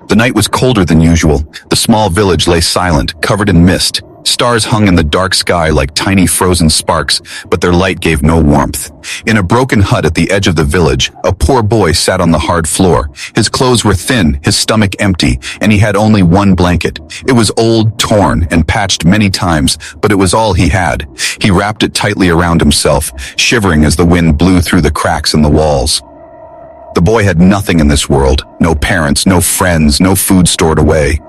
The night was colder than usual. The small village lay silent, covered in mist. Stars hung in the dark sky like tiny frozen sparks, but their light gave no warmth. In a broken hut at the edge of the village, a poor boy sat on the hard floor. His clothes were thin, his stomach empty, and he had only one blanket. It was old, torn, and patched many times, but it was all he had. He wrapped it tightly around himself, shivering as the wind blew through the cracks in the walls. The boy had nothing in this world, no parents, no friends, no food stored away.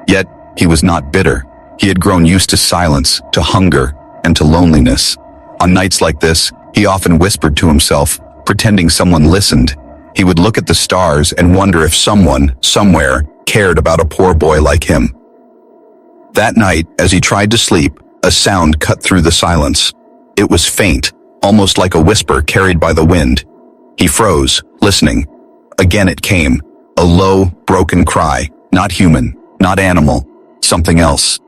Yet, he was not bitter. He had grown used to silence, to hunger, and to loneliness. On nights like this, he often whispered to himself, pretending someone listened. He would look at the stars and wonder if someone, somewhere, cared about a poor boy like him. That night, as he tried to sleep, a sound cut through the silence. It was faint, almost like a whisper carried by the wind. He froze, listening. Again it came, a low, broken cry, not human, not animal, something else.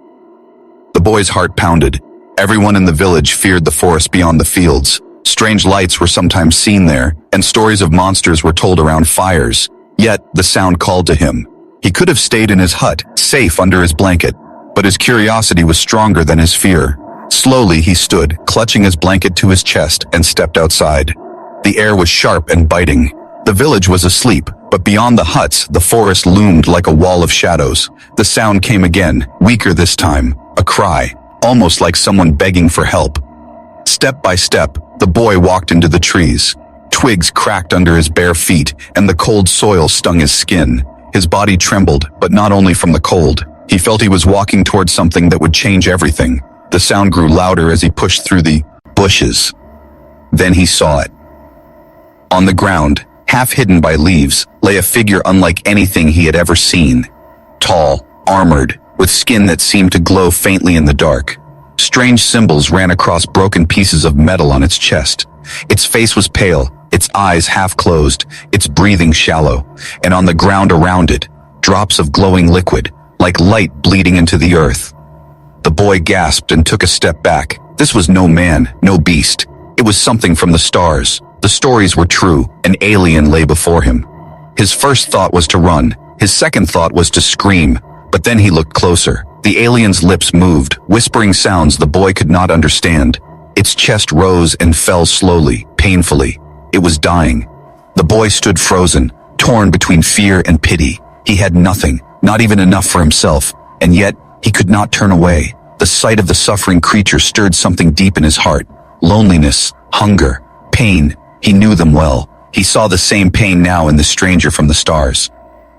The boy's heart pounded. Everyone in the village feared the forest beyond the fields. Strange lights were sometimes seen there, and stories of monsters were told around fires. Yet, the sound called to him. He could have stayed in his hut, safe under his blanket, but his curiosity was stronger than his fear. Slowly he stood, clutching his blanket to his chest, and stepped outside. The air was sharp and biting. The village was asleep, but beyond the huts, the forest loomed like a wall of shadows. The sound came again, weaker this time, a cry, almost like someone begging for help. Step by step, the boy walked into the trees. Twigs cracked under his bare feet, and the cold soil stung his skin. His body trembled, but not only from the cold. He felt he was walking towards something that would change everything. The sound grew louder as he pushed through the bushes. Then he saw it. On the ground, half hidden by leaves, lay a figure unlike anything he had ever seen. Tall, armored, with skin that seemed to glow faintly in the dark. Strange symbols ran across broken pieces of metal on its chest. Its face was pale, its eyes half closed, its breathing shallow, and on the ground around it, drops of glowing liquid, like light bleeding into the earth. The boy gasped and took a step back. This was no man, no beast. It was something from the stars. The stories were true. An alien lay before him. His first thought was to run. His second thought was to scream. But then he looked closer. The alien's lips moved, whispering sounds the boy could not understand. Its chest rose and fell slowly, painfully. It was dying. The boy stood frozen, torn between fear and pity. He had nothing, not even enough for himself, and yet he could not turn away. The sight of the suffering creature stirred something deep in his heart. Loneliness, hunger, pain. He knew them well. He saw the same pain now in the stranger from the stars.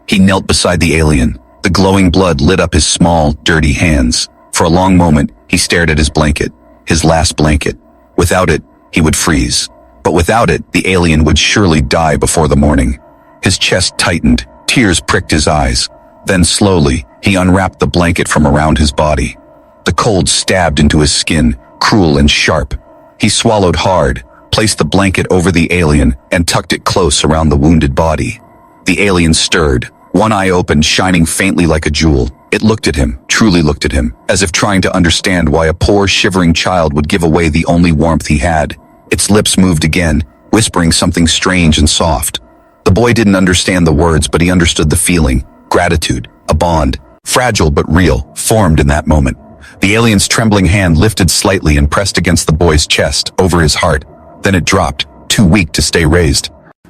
He knelt beside the alien. The glowing blood lit up his small, dirty hands. For a long moment, he stared at his blanket, his last blanket. Without it, he would freeze. But without it, the alien would surely die before the morning. His chest tightened, tears pricked his eyes. Then slowly, he unwrapped the blanket from around his body. The cold stabbed into his skin, cruel and sharp. He swallowed hard, placed the blanket over the alien, and tucked it close around the wounded body. The alien stirred, one eye open, shining faintly like a jewel. It looked at him, truly looked at him, as if trying to understand why a poor, shivering child would give away the only warmth he had. Its lips moved again, whispering something strange and soft. The boy didn't understand the words, but he understood the feeling. Gratitude, a bond, fragile but real, formed in that moment. The alien's trembling hand lifted slightly and pressed against the boy's chest, over his heart. Then it dropped, too weak to stay raised.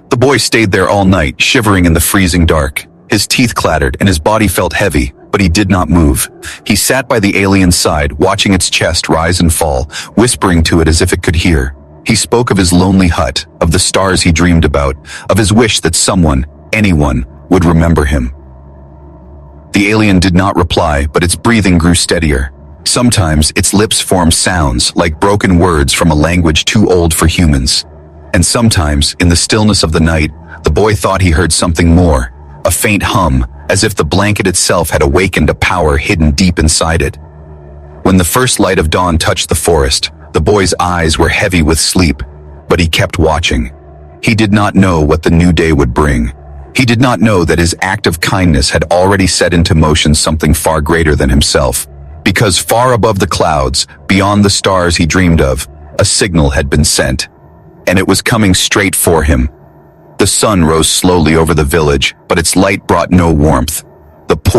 The boy stayed there all night, shivering in the freezing dark. His teeth clattered and his body felt heavy, but he did not move. He sat by the alien's side, watching its chest rise and fall, whispering to it as if it could hear. He spoke of his lonely hut, of the stars he dreamed about, of his wish that someone, anyone, would remember him. The alien did not reply, but its breathing grew steadier. Sometimes its lips formed sounds like broken words from a language too old for humans. And sometimes, in the stillness of the night, the boy thought he heard something more, a faint hum, as if the blanket itself had awakened a power hidden deep inside it. When the first light of dawn touched the forest, the boy's eyes were heavy with sleep, but he kept watching. He did not know what the new day would bring. He did not know that his act of kindness had already set into motion something far greater than himself. Because far above the clouds, beyond the stars he dreamed of, a signal had been sent. And it was coming straight for him. The sun rose slowly over the village, but its light brought no warmth.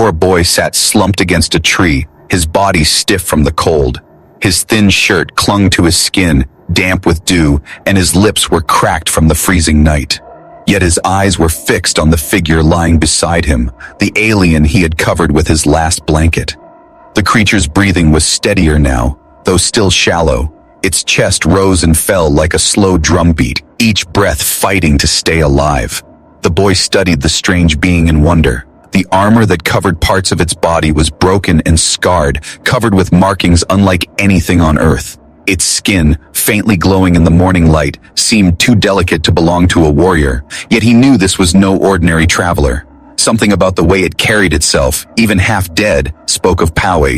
poor boy sat slumped against a tree, his body stiff from the cold. His thin shirt clung to his skin, damp with dew, and his lips were cracked from the freezing night. Yet his eyes were fixed on the figure lying beside him, the alien he had covered with his last blanket. The creature's breathing was steadier now, though still shallow. Its chest rose and fell like a slow drumbeat, each breath fighting to stay alive. The boy studied the strange being in wonder. The armor that covered parts of its body was broken and scarred, covered with markings unlike anything on Earth. Its skin, faintly glowing in the morning light, seemed too delicate to belong to a warrior, yet he knew this was no ordinary traveler. Something about the way it carried itself, even half dead, spoke of power.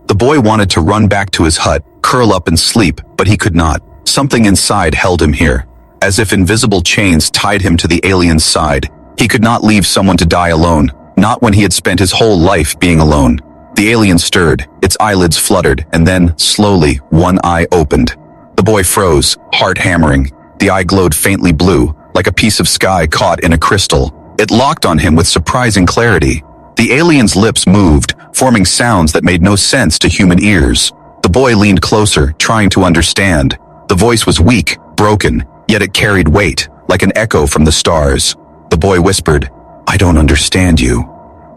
The boy wanted to run back to his hut, curl up and sleep, but he could not. Something inside held him here, as if invisible chains tied him to the alien's side. He could not leave someone to die alone, not when he had spent his whole life being alone. The alien stirred, its eyelids fluttered, and then, slowly, one eye opened. The boy froze, heart hammering. The eye glowed faintly blue, like a piece of sky caught in a crystal. It locked on him with surprising clarity. The alien's lips moved, forming sounds that made no sense to human ears. The boy leaned closer, trying to understand. The voice was weak, broken, yet it carried weight, like an echo from the stars. The boy whispered, "I don't understand you."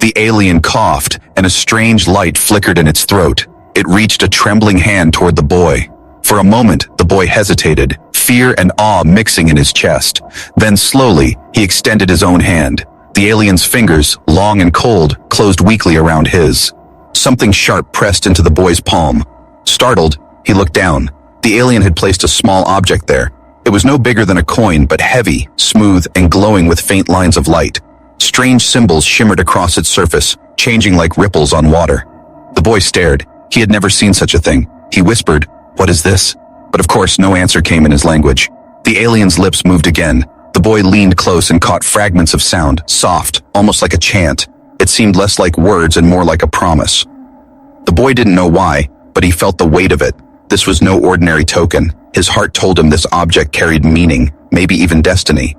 The alien coughed, and a strange light flickered in its throat. It reached a trembling hand toward the boy. For a moment, the boy hesitated, fear and awe mixing in his chest. Then slowly, he extended his own hand. The alien's fingers, long and cold, closed weakly around his. Something sharp pressed into the boy's palm. Startled, he looked down. The alien had placed a small object there. It was no bigger than a coin, but heavy, smooth, and glowing with faint lines of light. Strange symbols shimmered across its surface, changing like ripples on water. The boy stared. He had never seen such a thing. He whispered, "What is this?" But of course, no answer came in his language. The alien's lips moved again. The boy leaned close and caught fragments of sound, soft, almost like a chant. It seemed less like words and more like a promise. The boy didn't know why, but he felt the weight of it. This was no ordinary token. His heart told him this object carried meaning, maybe even destiny.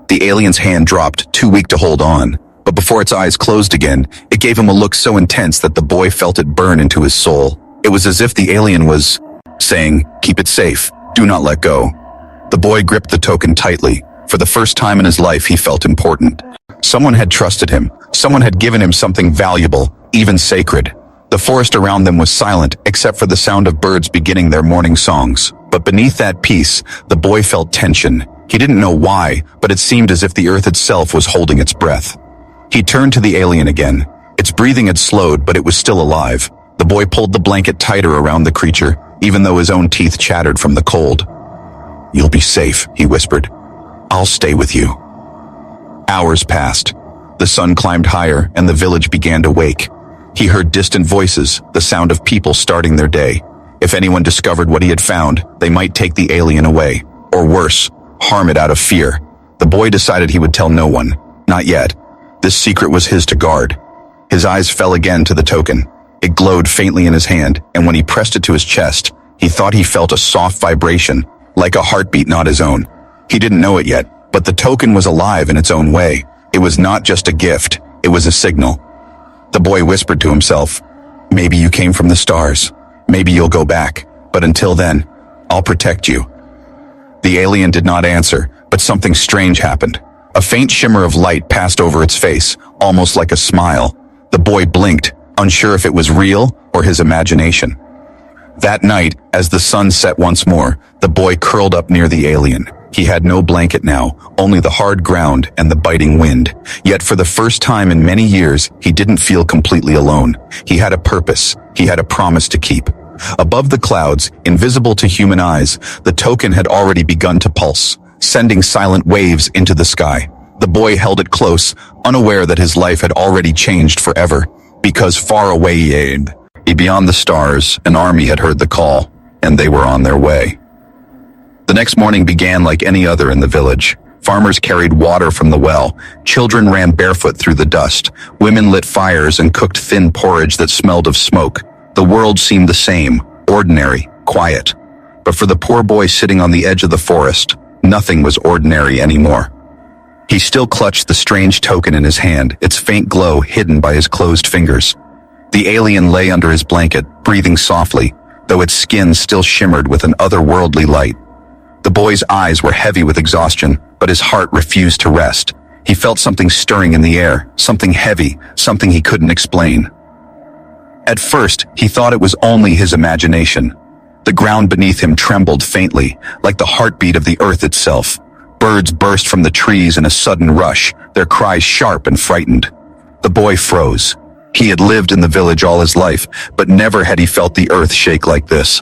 The alien's hand dropped, too weak to hold on. But before its eyes closed again, it gave him a look so intense that the boy felt it burn into his soul. It was as if the alien was saying, "Keep it safe. Do not let go." The boy gripped the token tightly. For the first time in his life, he felt important. Someone had trusted him. Someone had given him something valuable, even sacred. The forest around them was silent, except for the sound of birds beginning their morning songs. But beneath that peace, the boy felt tension. He didn't know why, but it seemed as if the earth itself was holding its breath. He turned to the alien again. Its breathing had slowed, but it was still alive. The boy pulled the blanket tighter around the creature, even though his own teeth chattered from the cold. "You'll be safe," he whispered. "I'll stay with you." Hours passed. The sun climbed higher, and the village began to wake. He heard distant voices, the sound of people starting their day. If anyone discovered what he had found, they might take the alien away. Or worse, harm it out of fear. The boy decided he would tell no one. Not yet. This secret was his to guard. His eyes fell again to the token. It glowed faintly in his hand, and when he pressed it to his chest, he thought he felt a soft vibration, like a heartbeat not his own. He didn't know it yet, but the token was alive in its own way. It was not just a gift, it was a signal. The boy whispered to himself, "Maybe you came from the stars. Maybe you'll go back. But until then, I'll protect you." The alien did not answer, but something strange happened. A faint shimmer of light passed over its face, almost like a smile. The boy blinked, unsure if it was real or his imagination. That night, as the sun set once more, the boy curled up near the alien. He had no blanket now, only the hard ground and the biting wind. Yet for the first time in many years, he didn't feel completely alone. He had a purpose. He had a promise to keep. Above the clouds, invisible to human eyes, the token had already begun to pulse, sending silent waves into the sky. The boy held it close, unaware that his life had already changed forever. Because far away, beyond the stars, an army had heard the call, and they were on their way. The next morning began like any other in the village. Farmers carried water from the well. Children ran barefoot through the dust. Women lit fires and cooked thin porridge that smelled of smoke. The world seemed the same, ordinary, quiet. But for the poor boy sitting on the edge of the forest, nothing was ordinary anymore. He still clutched the strange token in his hand, its faint glow hidden by his closed fingers. The alien lay under his blanket, breathing softly, though its skin still shimmered with an otherworldly light. The boy's eyes were heavy with exhaustion, but his heart refused to rest. He felt something stirring in the air, something heavy, something he couldn't explain. At first, he thought it was only his imagination. The ground beneath him trembled faintly, like the heartbeat of the earth itself. Birds burst from the trees in a sudden rush, their cries sharp and frightened. The boy froze. He had lived in the village all his life, but never had he felt the earth shake like this.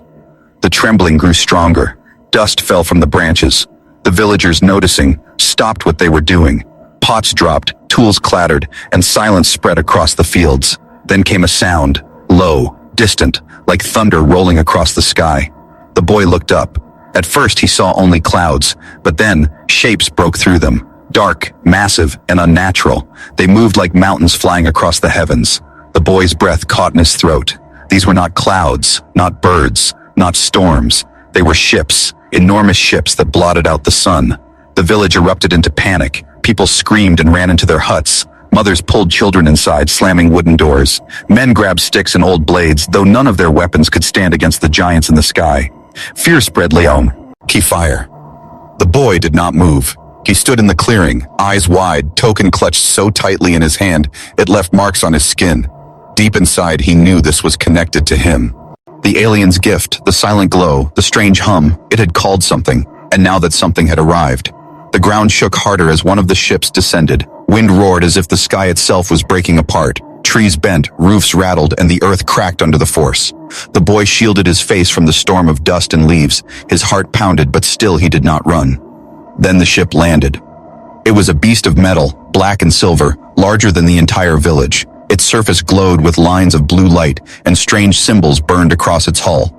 The trembling grew stronger. Dust fell from the branches. The villagers, noticing, stopped what they were doing. Pots dropped, tools clattered, and silence spread across the fields. Then came a sound, low, distant, like thunder rolling across the sky. The boy looked up. At first he saw only clouds, but then shapes broke through them. Dark, massive, and unnatural. They moved like mountains flying across the heavens. The boy's breath caught in his throat. These were not clouds, not birds, not storms. They were ships, enormous ships that blotted out the sun. The village erupted into panic. People screamed and ran into their huts. Mothers pulled children inside, slamming wooden doors. Men grabbed sticks and old blades, though none of their weapons could stand against the giants in the sky. Fear spread Leon. Key fire. The boy did not move. He stood in the clearing, eyes wide, token clutched so tightly in his hand, it left marks on his skin. Deep inside, he knew this was connected to him. The alien's gift, the silent glow, the strange hum, it had called something, and now that something had arrived. The ground shook harder as one of the ships descended. Wind roared as if the sky itself was breaking apart. Trees bent, roofs rattled, and the earth cracked under the force. The boy shielded his face from the storm of dust and leaves. His heart pounded, but still he did not run. Then the ship landed. It was a beast of metal, black and silver, larger than the entire village. Its surface glowed with lines of blue light, and strange symbols burned across its hull.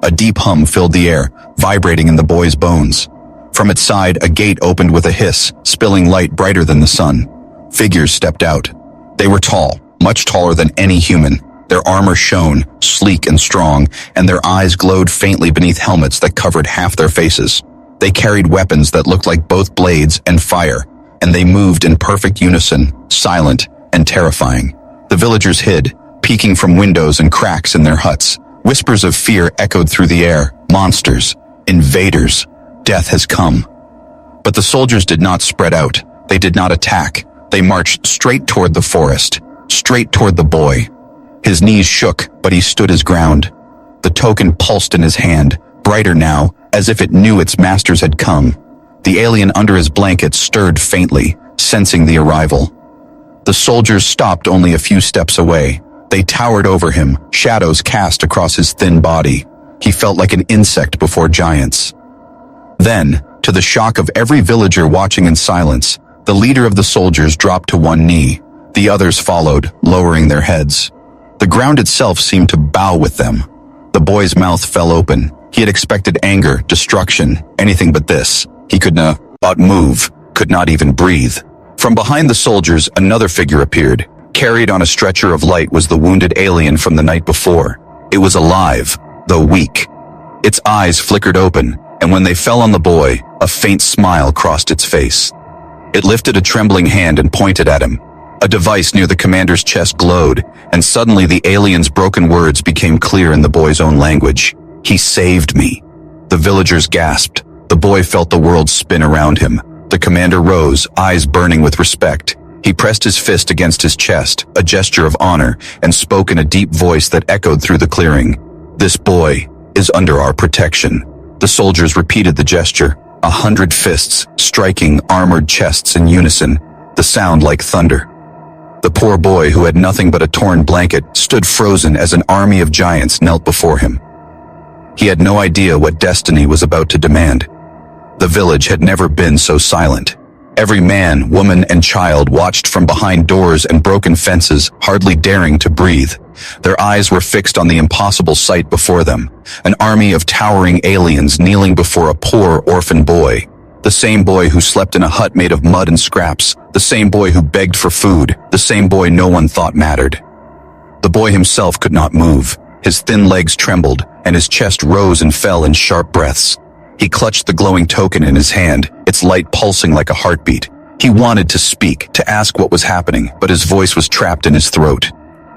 A deep hum filled the air, vibrating in the boy's bones. From its side, a gate opened with a hiss, spilling light brighter than the sun. Figures stepped out. They were tall, much taller than any human. Their armor shone, sleek and strong, and their eyes glowed faintly beneath helmets that covered half their faces. They carried weapons that looked like both blades and fire, and they moved in perfect unison, silent and terrifying. The villagers hid, peeking from windows and cracks in their huts. Whispers of fear echoed through the air. Monsters, invaders, death has come. But the soldiers did not spread out. They did not attack. They marched straight toward the forest, straight toward the boy. His knees shook, but he stood his ground. The token pulsed in his hand, brighter now, as if it knew its masters had come. The alien under his blanket stirred faintly, sensing the arrival. The soldiers stopped only a few steps away. They towered over him, shadows cast across his thin body. He felt like an insect before giants. Then, to the shock of every villager watching in silence, the leader of the soldiers dropped to one knee. The others followed, lowering their heads. The ground itself seemed to bow with them. The boy's mouth fell open. He had expected anger, destruction, anything but this. He could not move, could not even breathe. From behind the soldiers, another figure appeared. Carried on a stretcher of light was the wounded alien from the night before. It was alive, though weak. Its eyes flickered open, and when they fell on the boy, a faint smile crossed its face. It lifted a trembling hand and pointed at him. A device near the commander's chest glowed, and suddenly the alien's broken words became clear in the boy's own language. He saved me. The villagers gasped. The boy felt the world spin around him. The commander rose, eyes burning with respect. He pressed his fist against his chest, a gesture of honor, and spoke in a deep voice that echoed through the clearing. This boy is under our protection. The soldiers repeated the gesture, 100 fists striking armored chests in unison, the sound like thunder. The poor boy, who had nothing but a torn blanket, stood frozen as an army of giants knelt before him. He had no idea what destiny was about to demand. The village had never been so silent. Every man, woman, and child watched from behind doors and broken fences, hardly daring to breathe. Their eyes were fixed on the impossible sight before them, an army of towering aliens kneeling before a poor orphan boy. The same boy who slept in a hut made of mud and scraps, the same boy who begged for food, the same boy no one thought mattered. The boy himself could not move. His thin legs trembled, and his chest rose and fell in sharp breaths. He clutched the glowing token in his hand, its light pulsing like a heartbeat. He wanted to speak, to ask what was happening, but his voice was trapped in his throat.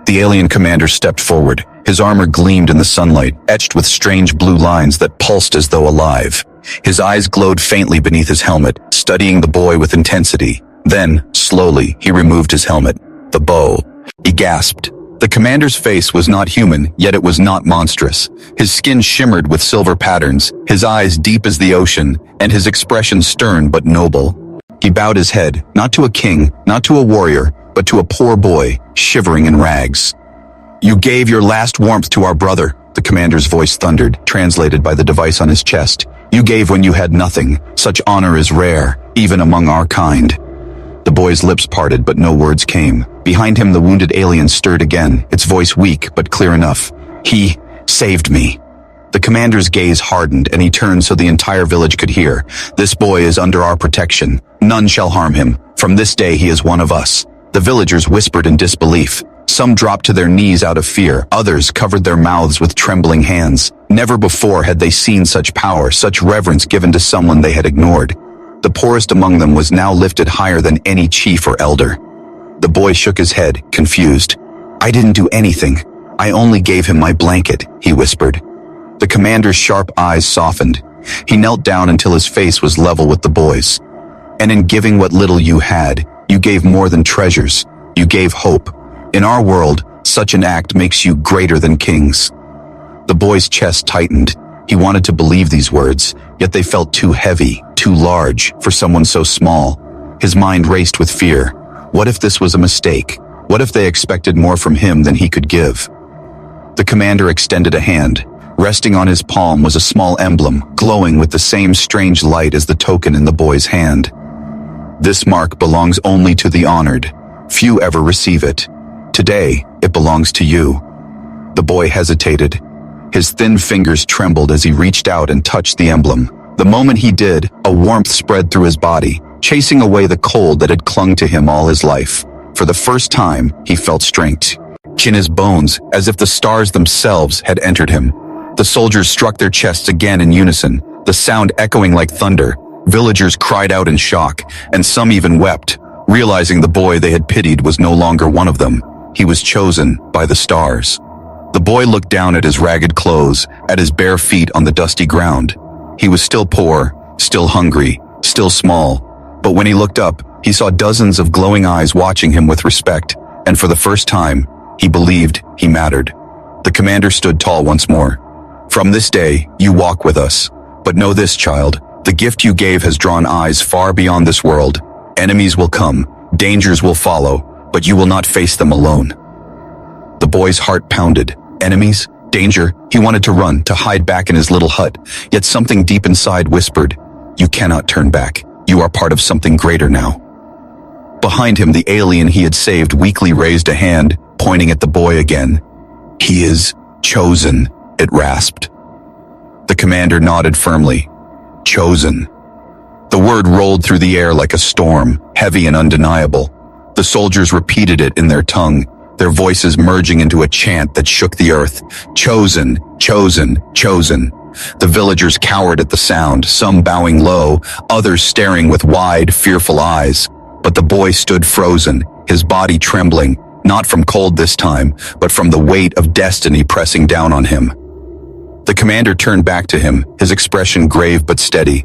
The alien commander stepped forward. His armor gleamed in the sunlight, etched with strange blue lines that pulsed as though alive. His eyes glowed faintly beneath his helmet, studying the boy with intensity. Then, slowly, he removed his helmet. The bow. He gasped. The commander's face was not human, yet it was not monstrous. His skin shimmered with silver patterns, his eyes deep as the ocean, and his expression stern but noble. He bowed his head, not to a king, not to a warrior, but to a poor boy, shivering in rags. "You gave your last warmth to our brother," the commander's voice thundered, translated by the device on his chest. "You gave when you had nothing. Such honor is rare, even among our kind." The boy's lips parted, but no words came. Behind him, the wounded alien stirred again, its voice weak but clear enough. "He saved me." The commander's gaze hardened, and he turned so the entire village could hear. "This boy is under our protection. None shall harm him. From this day he is one of us." The villagers whispered in disbelief. Some dropped to their knees out of fear. Others covered their mouths with trembling hands. Never before had they seen such power, such reverence given to someone they had ignored. The poorest among them was now lifted higher than any chief or elder. The boy shook his head, confused. "I didn't do anything. I only gave him my blanket," he whispered. The commander's sharp eyes softened. He knelt down until his face was level with the boy's. "And in giving what little you had, you gave more than treasures. You gave hope. In our world, such an act makes you greater than kings." The boy's chest tightened. He wanted to believe these words, yet they felt too heavy, too large, for someone so small. His mind raced with fear. What if this was a mistake? What if they expected more from him than he could give? The commander extended a hand. Resting on his palm was a small emblem, glowing with the same strange light as the token in the boy's hand. "This mark belongs only to the honored. Few ever receive it. Today, it belongs to you." The boy hesitated. His thin fingers trembled as he reached out and touched the emblem. The moment he did, a warmth spread through his body, chasing away the cold that had clung to him all his life. For the first time, he felt strength in his bones, as if the stars themselves had entered him. The soldiers struck their chests again in unison, the sound echoing like thunder. Villagers cried out in shock, and some even wept, realizing the boy they had pitied was no longer one of them. He was chosen by the stars. The boy looked down at his ragged clothes, at his bare feet on the dusty ground. He was still poor, still hungry, still small. But when he looked up, he saw dozens of glowing eyes watching him with respect, and for the first time, he believed he mattered. The commander stood tall once more. "From this day, you walk with us. But know this, child, the gift you gave has drawn eyes far beyond this world. Enemies will come, dangers will follow, but you will not face them alone." The boy's heart pounded. Enemies? Danger? He wanted to run, to hide back in his little hut, yet something deep inside whispered, "You cannot turn back. You are part of something greater now." Behind him, the alien he had saved weakly raised a hand, pointing at the boy again. "He is chosen," it rasped. The commander nodded firmly. "Chosen." The word rolled through the air like a storm, heavy and undeniable. The soldiers repeated it in their tongue, their voices merging into a chant that shook the earth. "Chosen, chosen, chosen." The villagers cowered at the sound, some bowing low, others staring with wide, fearful eyes. But the boy stood frozen, his body trembling, not from cold this time, but from the weight of destiny pressing down on him. The commander turned back to him, his expression grave but steady.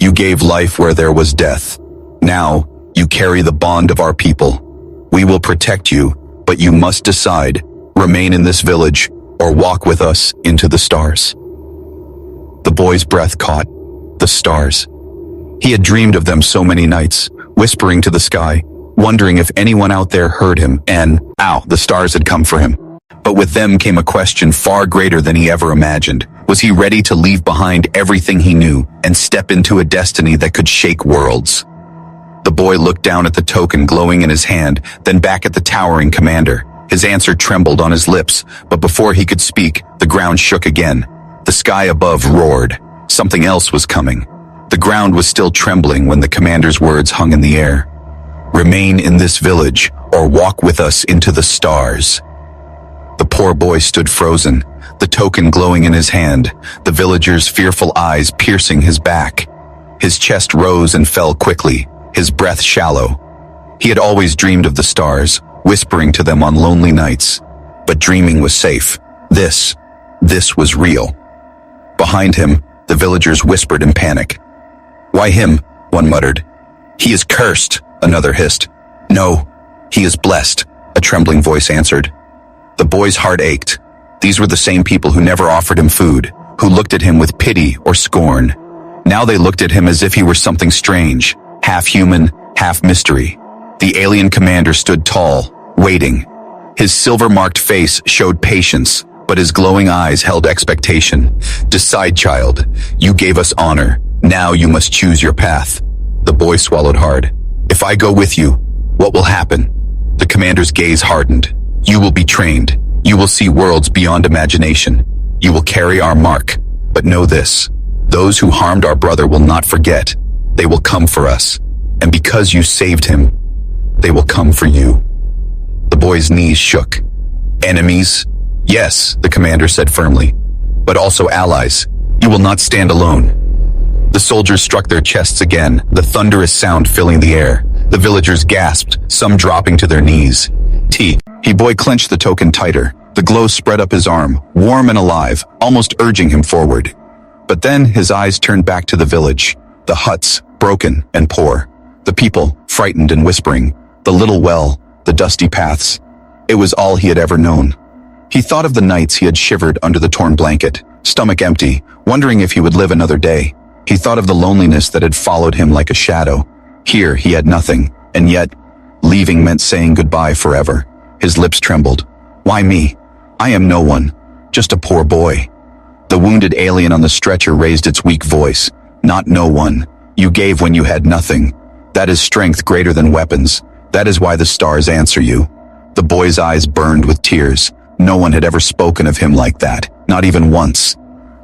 "You gave life where there was death. Now, you carry the bond of our people. We will protect you, but you must decide, remain in this village, or walk with us into the stars." The boy's breath caught. The stars. He had dreamed of them so many nights, whispering to the sky, wondering if anyone out there heard him, and, the stars had come for him. But with them came a question far greater than he ever imagined. Was he ready to leave behind everything he knew and step into a destiny that could shake worlds? The boy looked down at the token glowing in his hand, then back at the towering commander. His answer trembled on his lips, but before he could speak, the ground shook again. The sky above roared. Something else was coming. The ground was still trembling when the commander's words hung in the air. "Remain in this village, or walk with us into the stars." The poor boy stood frozen, the token glowing in his hand, the villager's fearful eyes piercing his back. His chest rose and fell quickly. his breath shallow. He had always dreamed of the stars, whispering to them on lonely nights. But dreaming was safe. This was real. Behind him, the villagers whispered in panic. "Why him?" one muttered. "He is cursed," another hissed. "No, he is blessed," a trembling voice answered. The boy's heart ached. These were the same people who never offered him food, who looked at him with pity or scorn. Now they looked at him as if he were something strange, half human, half mystery. The alien commander stood tall, waiting. His silver-marked face showed patience, but his glowing eyes held expectation. "Decide, child. You gave us honor. Now you must choose your path." The boy swallowed hard. "If I go with you, what will happen?" The commander's gaze hardened. "You will be trained. You will see worlds beyond imagination. You will carry our mark. But know this. Those who harmed our brother will not forget. They will come for us. And because you saved him, they will come for you." The boy's knees shook. "Enemies? Yes," the commander said firmly. "But also allies. You will not stand alone." The soldiers struck their chests again, the thunderous sound filling the air. The villagers gasped, some dropping to their knees. He boy clenched the token tighter. The glow spread up his arm, warm and alive, almost urging him forward. But then his eyes turned back to the village. The huts, broken and poor. The people, frightened and whispering. The little well, the dusty paths. It was all he had ever known. He thought of the nights he had shivered under the torn blanket, stomach empty, wondering if he would live another day. He thought of the loneliness that had followed him like a shadow. Here he had nothing, and yet, leaving meant saying goodbye forever. His lips trembled. "Why me? I am no one, just a poor boy." The wounded alien on the stretcher raised its weak voice. "Not no one. You gave when you had nothing. That is strength greater than weapons. That is why the stars answer you." The boy's eyes burned with tears. No one had ever spoken of him like that, not even once.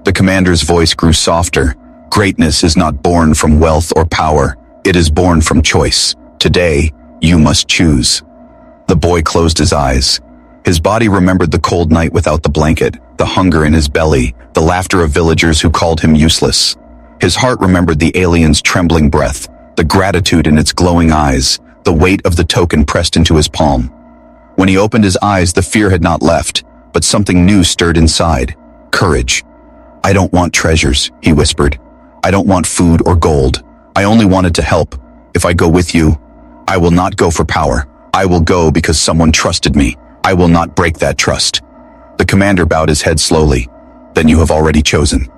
The commander's voice grew softer. "Greatness is not born from wealth or power. It is born from choice. Today, you must choose." The boy closed his eyes. His body remembered the cold night without the blanket, the hunger in his belly, the laughter of villagers who called him useless. His heart remembered the alien's trembling breath, the gratitude in its glowing eyes, the weight of the token pressed into his palm. When he opened his eyes, the fear had not left, but something new stirred inside. Courage. "I don't want treasures," he whispered. "I don't want food or gold. I only wanted to help. If I go with you, I will not go for power. I will go because someone trusted me. I will not break that trust." The commander bowed his head slowly. "Then you have already chosen."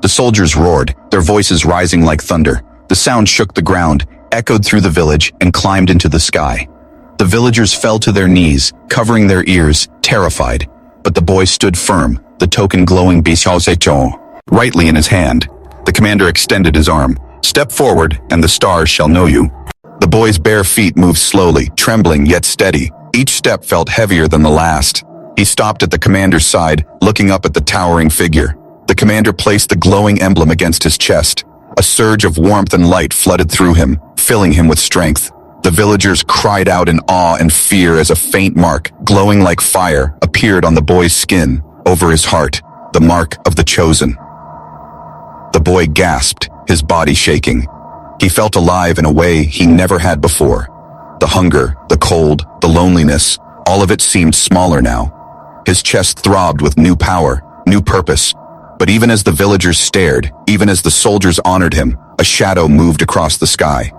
The soldiers roared, their voices rising like thunder. The sound shook the ground, echoed through the village, and climbed into the sky. The villagers fell to their knees, covering their ears, terrified. But the boy stood firm, the token glowing rightly in his hand. The commander extended his arm. "Step forward, and the stars shall know you." The boy's bare feet moved slowly, trembling yet steady. Each step felt heavier than the last. He stopped at the commander's side, looking up at the towering figure. The commander placed the glowing emblem against his chest. A surge of warmth and light flooded through him, filling him with strength. The villagers cried out in awe and fear as a faint mark, glowing like fire, appeared on the boy's skin, over his heart, the mark of the chosen. The boy gasped, his body shaking. He felt alive in a way he never had before. The hunger, the cold, the loneliness, all of it seemed smaller now. His chest throbbed with new power, new purpose. But even as the villagers stared, even as the soldiers honored him, a shadow moved across the sky.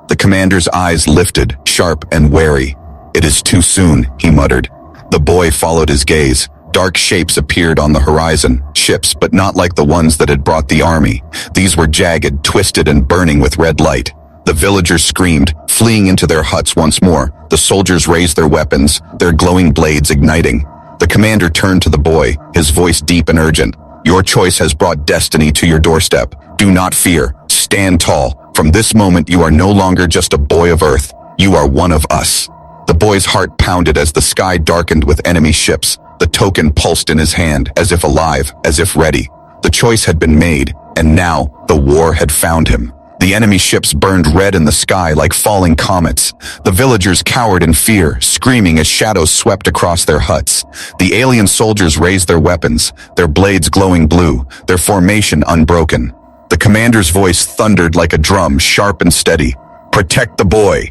The commander's eyes lifted, sharp and wary. "It is too soon," he muttered. The boy followed his gaze. Dark shapes appeared on the horizon, ships, but not like the ones that had brought the army. These were jagged, twisted, and burning with red light. The villagers screamed, fleeing into their huts once more. The soldiers raised their weapons, their glowing blades igniting. The commander turned to the boy, his voice deep and urgent. "Your choice has brought destiny to your doorstep. Do not fear. Stand tall. From this moment you are no longer just a boy of Earth. You are one of us." The boy's heart pounded as the sky darkened with enemy ships. The token pulsed in his hand, as if alive, as if ready. The choice had been made, and now the war had found him. The enemy ships burned red in the sky like falling comets. The villagers cowered in fear, screaming as shadows swept across their huts. The alien soldiers raised their weapons, their blades glowing blue, their formation unbroken. The commander's voice thundered like a drum, sharp and steady. Protect the boy.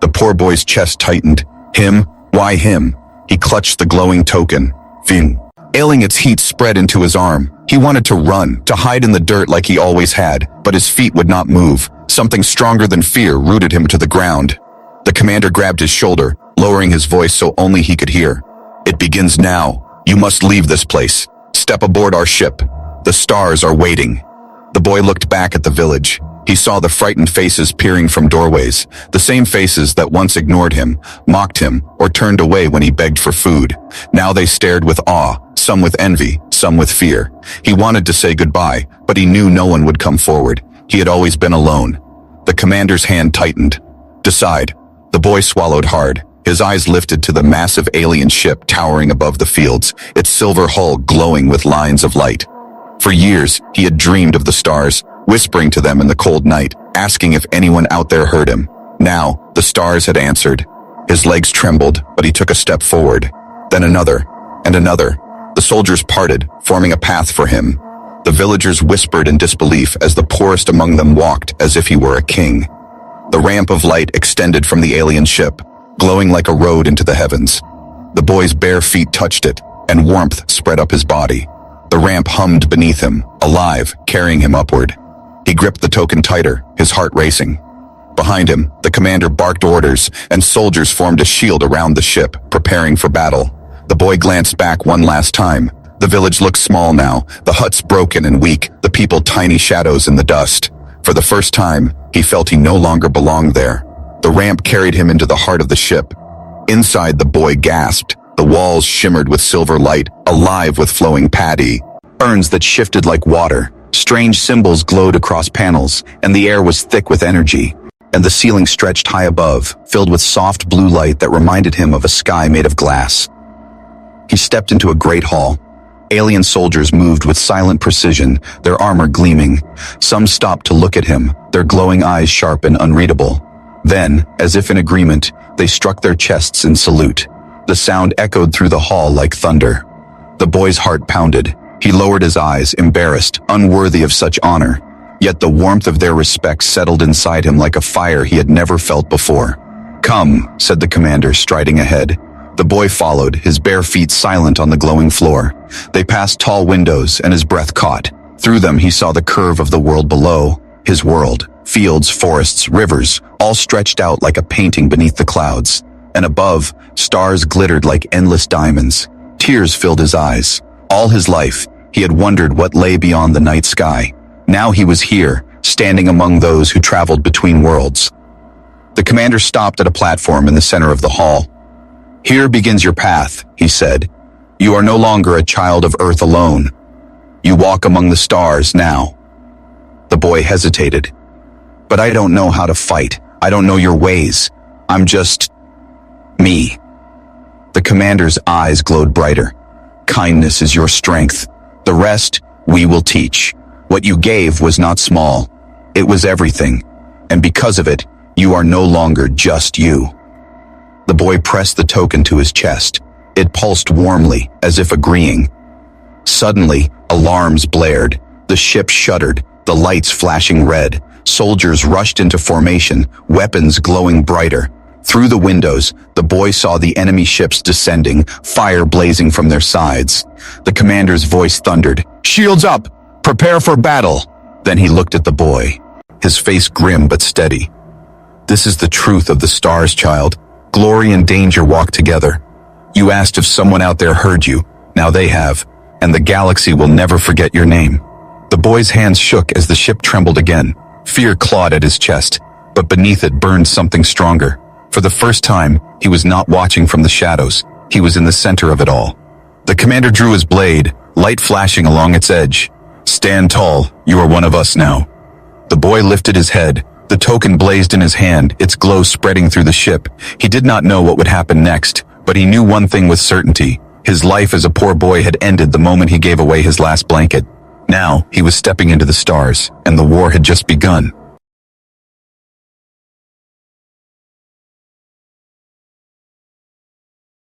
The poor boy's chest tightened. Him? Why him? He clutched the glowing token. Fin. Ailing its heat spread into his arm. He wanted to run, to hide in the dirt like he always had, but his feet would not move. Something stronger than fear rooted him to the ground. The commander grabbed his shoulder, lowering his voice so only he could hear. It begins now. You must leave this place. Step aboard our ship. The stars are waiting. The boy looked back at the village. He saw the frightened faces peering from doorways, the same faces that once ignored him, mocked him, or turned away when he begged for food. Now they stared with awe, some with envy, some with fear. He wanted to say goodbye, but he knew no one would come forward. He had always been alone. The commander's hand tightened. Decide. The boy swallowed hard. His eyes lifted to the massive alien ship towering above the fields, its silver hull glowing with lines of light. For years, he had dreamed of the stars, whispering to them in the cold night, asking if anyone out there heard him. Now, the stars had answered. His legs trembled, but he took a step forward. Then another, and another. The soldiers parted, forming a path for him. The villagers whispered in disbelief as the poorest among them walked as if he were a king. The ramp of light extended from the alien ship, glowing like a road into the heavens. The boy's bare feet touched it, and warmth spread up his body. The ramp hummed beneath him, alive, carrying him upward. He gripped the token tighter, his heart racing. Behind him, the commander barked orders, and soldiers formed a shield around the ship, preparing for battle. The boy glanced back one last time. The village looked small now, the huts broken and weak, the people tiny shadows in the dust. For the first time, he felt he no longer belonged there. The ramp carried him into the heart of the ship. Inside, the boy gasped. The walls shimmered with silver light, alive with flowing paddy. Urns that shifted like water. Strange symbols glowed across panels, and the air was thick with energy. And the ceiling stretched high above, filled with soft blue light that reminded him of a sky made of glass. He stepped into a great hall. Alien soldiers moved with silent precision, their armor gleaming. Some stopped to look at him, their glowing eyes sharp and unreadable. Then, as if in agreement, they struck their chests in salute. The sound echoed through the hall like thunder. The boy's heart pounded. He lowered his eyes, embarrassed, unworthy of such honor. Yet the warmth of their respect settled inside him like a fire he had never felt before. "Come," said the commander, striding ahead. The boy followed, his bare feet silent on the glowing floor. They passed tall windows, and his breath caught. Through them he saw the curve of the world below. His world. Fields, forests, rivers, all stretched out like a painting beneath the clouds. And above, stars glittered like endless diamonds. Tears filled his eyes. All his life, he had wondered what lay beyond the night sky. Now he was here, standing among those who traveled between worlds. The commander stopped at a platform in the center of the hall. "Here begins your path," he said. "You are no longer a child of Earth alone. You walk among the stars now." The boy hesitated. "But I don't know how to fight. I don't know your ways. I'm just me." The commander's eyes glowed brighter. "Kindness is your strength. The rest, we will teach. What you gave was not small. It was everything. And because of it, you are no longer just you." The boy pressed the token to his chest. It pulsed warmly, as if agreeing. Suddenly, alarms blared. The ship shuddered, the lights flashing red. Soldiers rushed into formation, weapons glowing brighter. Through the windows, the boy saw the enemy ships descending, fire blazing from their sides. The commander's voice thundered, "Shields up! Prepare for battle!" Then he looked at the boy, his face grim but steady. "This is the truth of the stars, child. Glory and danger walk together. You asked if someone out there heard you. Now they have, and the galaxy will never forget your name." The boy's hands shook as the ship trembled again. Fear clawed at his chest, but beneath it burned something stronger. For the first time, he was not watching from the shadows. He was in the center of it all. The commander drew his blade, light flashing along its edge. "Stand tall, you are one of us now." The boy lifted his head. The token blazed in his hand, its glow spreading through the ship. He did not know what would happen next, but he knew one thing with certainty. His life as a poor boy had ended the moment he gave away his last blanket. Now, he was stepping into the stars, and the war had just begun.